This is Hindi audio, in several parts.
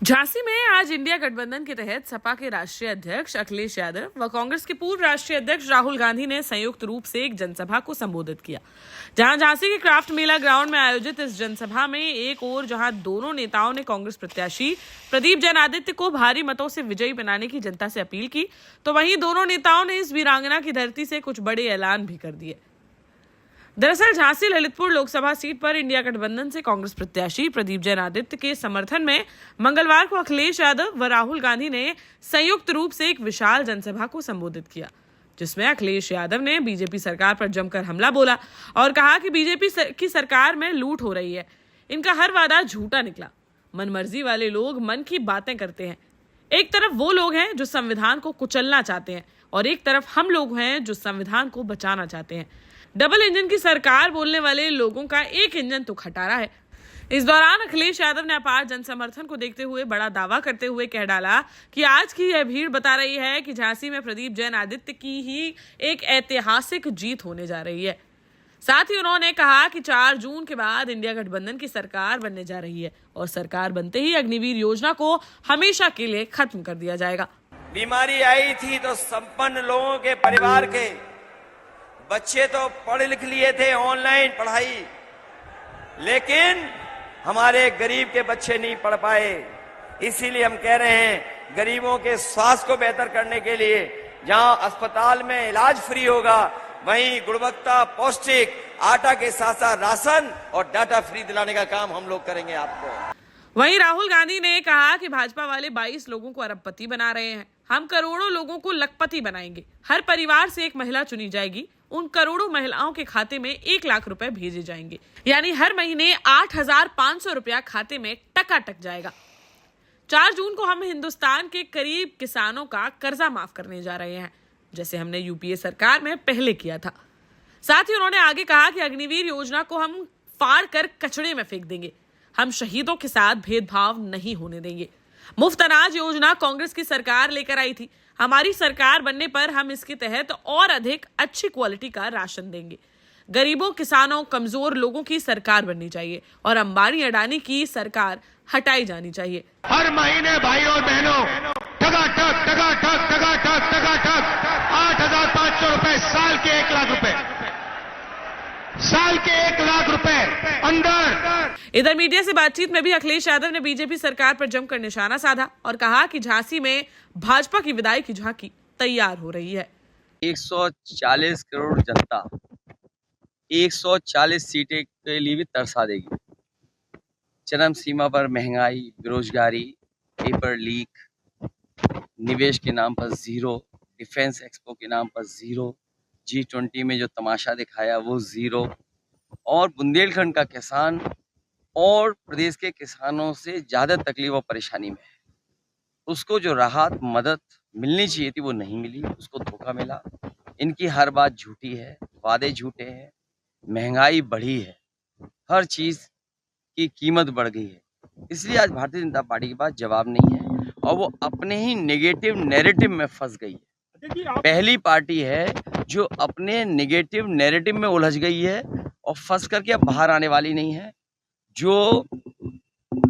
झांसी में आज इंडिया गठबंधन के तहत सपा के राष्ट्रीय अध्यक्ष अखिलेश यादव व कांग्रेस के पूर्व राष्ट्रीय अध्यक्ष राहुल गांधी ने संयुक्त रूप से एक जनसभा को संबोधित किया। जहां झांसी के क्राफ्ट मेला ग्राउंड में आयोजित इस जनसभा में एक ओर जहां दोनों नेताओं ने कांग्रेस प्रत्याशी प्रदीप जैन आदित्य को भारी मतों से विजयी बनाने की जनता से अपील की, तो वहीं दोनों नेताओं ने इस वीरांगना की धरती से कुछ बड़े ऐलान भी कर दिए। दरअसल झांसी ललितपुर लोकसभा सीट पर इंडिया गठबंधन से कांग्रेस प्रत्याशी प्रदीप जैन आदित्य के समर्थन में मंगलवार को अखिलेश यादव व राहुल गांधी ने संयुक्त रूप से एक विशाल जनसभा को संबोधित किया, जिसमें अखिलेश यादव ने बीजेपी सरकार पर जमकर हमला बोला और कहा कि बीजेपी की सरकार में लूट हो रही है। इनका हर वादा झूठा निकला। मनमर्जी वाले लोग मन की बातें करते हैं। एक तरफ वो लोग हैं जो संविधान को कुचलना चाहते हैं और एक तरफ हम लोग हैं जो संविधान को बचाना चाहते हैं। डबल इंजन की सरकार बोलने वाले लोगों का एक इंजन तो खटारा है। इस दौरान अखिलेश यादव ने अपार जन समर्थन को देखते हुए बड़ा दावा करते हुए कह डाला कि आज की यह भीड़ बता रही है कि झांसी में प्रदीप जैन आदित्य की ही एक ऐतिहासिक जीत होने जा रही है। साथ ही उन्होंने कहा कि 4 जून के बाद इंडिया गठबंधन की सरकार बनने जा रही है और सरकार बनते ही अग्निवीर योजना को हमेशा के लिए खत्म कर दिया जाएगा। बीमारी आई थी तो संपन्न लोगों के परिवार के बच्चे तो पढ़ लिख लिए थे, ऑनलाइन पढ़ाई, लेकिन हमारे गरीब के बच्चे नहीं पढ़ पाए। इसीलिए हम कह रहे हैं गरीबों के स्वास्थ्य को बेहतर करने के लिए जहां अस्पताल में इलाज फ्री होगा, वहीं गुणवत्ता पौष्टिक आटा के साथ साथ राशन और डाटा फ्री दिलाने का काम हम लोग करेंगे आपको। वहीं राहुल गांधी ने कहा कि भाजपा वाले 22 लोगों को अरबपति बना रहे हैं, हम करोड़ों लोगों को लखपति बनाएंगे। हर परिवार से एक महिला चुनी जाएगी, उन करोड़ों महिलाओं के खाते में 1 लाख रुपए भेजे जाएंगे, यानी हर महीने 8,500 रुपया खाते में टकाटक जाएगा। 4 जून को हम हिंदुस्तान के करीब किसानों का कर्जा माफ करने जा रहे हैं, जैसे हमने यूपीए सरकार में पहले किया था। साथ ही उन्होंने आगे कहा कि अग्निवीर योजना को हम फाड़ कर कचड़े में फेंक देंगे। हम शहीदों के साथ भेदभाव नहीं होने देंगे। मुफ्त अनाज योजना कांग्रेस की सरकार लेकर आई थी। हमारी सरकार बनने पर हम इसके तहत और अधिक अच्छी क्वालिटी का राशन देंगे। गरीबों, किसानों, कमजोर लोगों की सरकार बननी चाहिए और अंबानी अडानी की सरकार हटाई जानी चाहिए। हर महीने भाई और बहनों टकाटक 8,500 रुपए, साल के 1 लाख रुपए, साल के 1 लाख रुपए अंदर। इधर मीडिया से बातचीत में भी अखिलेश यादव ने बीजेपी सरकार पर जमकर निशाना साधा और कहा कि झांसी में भाजपा की विदाई की झांकी तैयार हो रही है। 140 करोड़ जनता 140 सीटें के लिए भी तरसा देगी। चरम सीमा पर महंगाई, बेरोजगारी, पेपर लीक, निवेश के नाम पर जीरो, डिफेंस एक्सपो के नाम पर जीरो, G20 में जो तमाशा दिखाया वो जीरो, और बुंदेलखंड का किसान और प्रदेश के किसानों से ज़्यादा तकलीफ और परेशानी में है। उसको जो राहत मदद मिलनी चाहिए थी वो नहीं मिली, उसको धोखा मिला। इनकी हर बात झूठी है, वादे झूठे हैं, महंगाई बढ़ी है, हर चीज़ की कीमत बढ़ गई है। इसलिए आज भारतीय जनता पार्टी के पास जवाब नहीं है और वो अपने ही नेगेटिव नैरेटिव में फंस गई है। पहली पार्टी है जो अपने नेगेटिव नैरेटिव में उलझ गई है और फंस करके अब बाहर आने वाली नहीं है। जो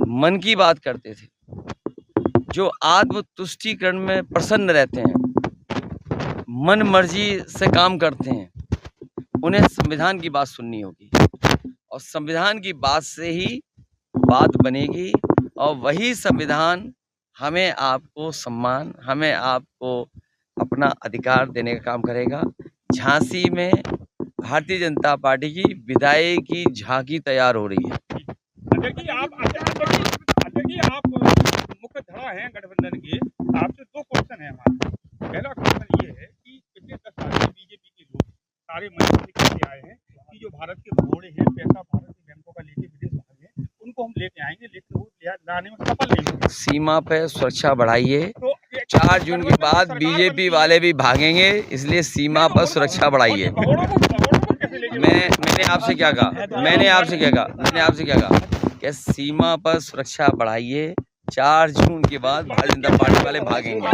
मन की बात करते थे, जो आत्म तुष्टीकरण में प्रसन्न रहते हैं, मन मर्जी से काम करते हैं, उन्हें संविधान की बात सुननी होगी और संविधान की बात से ही बात बनेगी और वही संविधान हमें आपको सम्मान, हमें आपको अपना अधिकार देने का काम करेगा। झांसी में भारतीय जनता पार्टी की विदाई की झांकी तैयार हो रही है। अध्यक्ष जी, आप मुख्य धड़ा हैं गठबंधन के। आपसे 2 क्वेश्चन है हमारा। पहला क्वेश्चन ये है कि पिछले 10 साल में बीजेपी के लोग सारे मंच से आए हैं कि जो भारत के घोड़े हैं, पैसा भारत के बैंकों का लेके विदेश भागे, उनको हम लेके आएंगे, लेकिन वो लाने में सफल नहीं होंगे। सीमा पे सुरक्षा बढ़ाइए। 4 जून के बाद बीजेपी वाले भी भागेंगे, इसलिए सीमा पर सुरक्षा बढ़ाइए। मैंने आपसे क्या कहा कि सीमा पर सुरक्षा बढ़ाइए। 4 जून के बाद भारतीय जनता पार्टी वाले भागेंगे।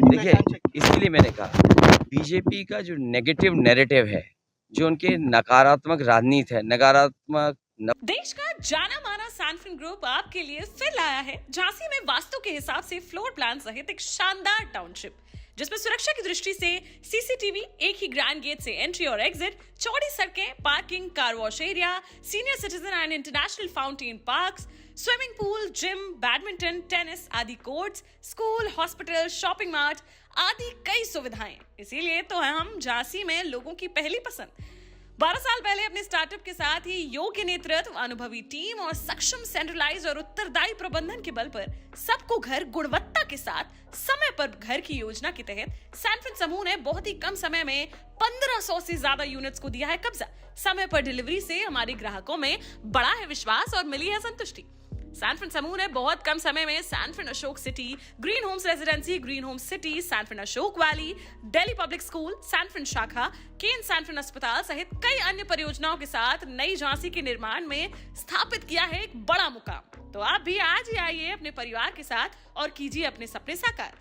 देखिए, इसलिए मैंने कहा बीजेपी का जो नेगेटिव नैरेटिव है, जो उनके नकारात्मक राजनीति है, नकारात्मक देश का जाना माना सैनफिन ग्रुप आपके लिए फिर लाया है झांसी में वास्तु के हिसाब से फ्लोर प्लान सहित एक शानदार टाउनशिप, जिसमें सुरक्षा की दृष्टि से सीसीटीवी, एक ही ग्रैंड गेट से एंट्री और एग्जिट, चौड़ी सड़कें, parking, car wash area, senior citizen and international fountain parks, swimming pool, gym, badminton, tennis आदि courts, school, hospital, shopping mart आदि कई सुविधाएं। इसीलिए तो हम झांसी में लोगों की पहली पसंद। 12 साल पहले अपने स्टार्टअप के साथ ही योग्य नेतृत्व, अनुभवी टीम और सक्षम सेंट्रलाइज और उत्तरदायी प्रबंधन के बल पर सबको घर गुणवत्ता के साथ समय पर घर की योजना के तहत सैनफिन समूह ने बहुत ही कम समय में 1500 से ज्यादा यूनिट्स को दिया है कब्जा। समय पर डिलीवरी से हमारे ग्राहकों में बड़ा है विश्वास और मिली है संतुष्टि। सैनफिन समूह ने बहुत कम समय में Sanfin Ashok City, Green Homes Residency, Green Homes City, Sanfin Ashok Valley, Delhi Public School, Sanfin शाखा, केन सैनफिन अस्पताल सहित कई अन्य परियोजनाओं के साथ नई झांसी के निर्माण में स्थापित किया है एक बड़ा मुकाम। तो आप भी आज ही आइए अपने परिवार के साथ और कीजिए अपने सपने साकार।